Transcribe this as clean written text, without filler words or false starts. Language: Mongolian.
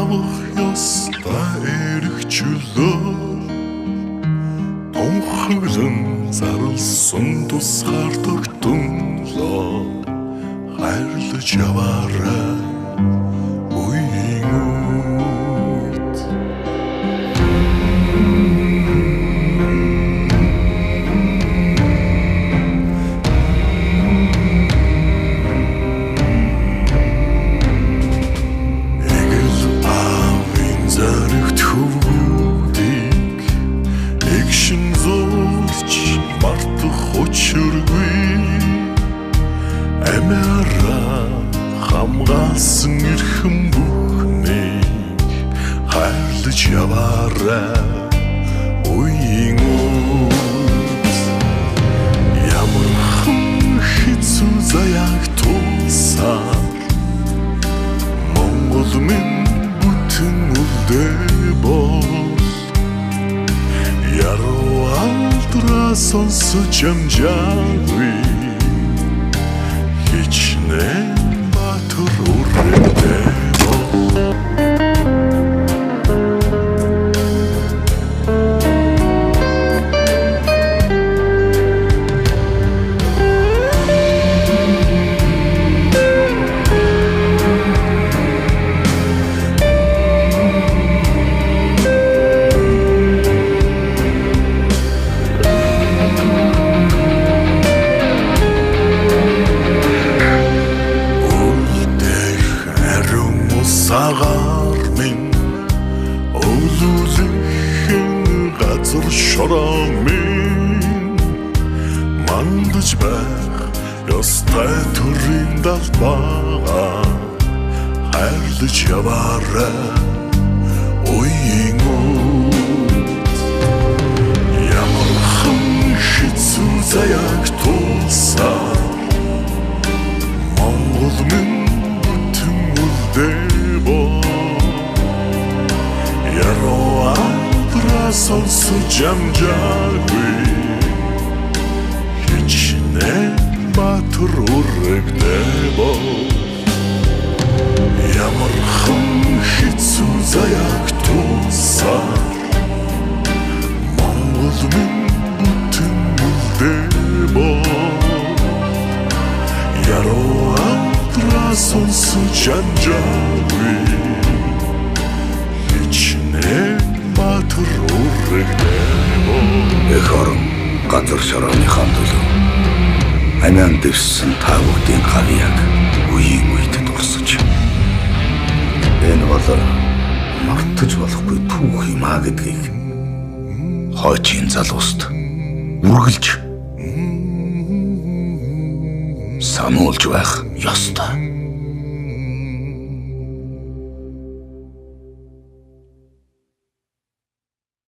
явах ёстой эрхчлөө тонхоглон зарлсан тусгаар тогтнолоо хайрлаж яваарай үеийн үед хамгаалсан эрхэм бүхнийг хайрлаж яваарай үеийн үед ямар хэцүү заяаг тулсаар Монгол минь бүтэн үлдээ бол яруу алдраа сонсож амжаагүй хичнээн баатар үргэлдээ Сагаар минь өвлүүлэн газар шороо минь мандаж байх ёстой төрийн далбаа хайрлаж яваарай үеийн үед ямар хэцүү заяаг тулсаар Монгол минь бүтэн үлдээ яруу алдраа сонсож амжаагүй хичнээн баатар үргэлдээ бол ямар хэцүү заяаг тулсаар Монгол минь бүтэн үлдээ бол яруу алдраа сонсож амжаагүй баатар үргэлдээ эх орон газар шорооныхаа төлөө амиан дэвссэн та бүгдийн гавьяаг үеийн үед дурсаж энэ бол мартаж болохгүй түүх юм а гэдгийг хойчийн залууст үргэлж сануулж байх ёстой.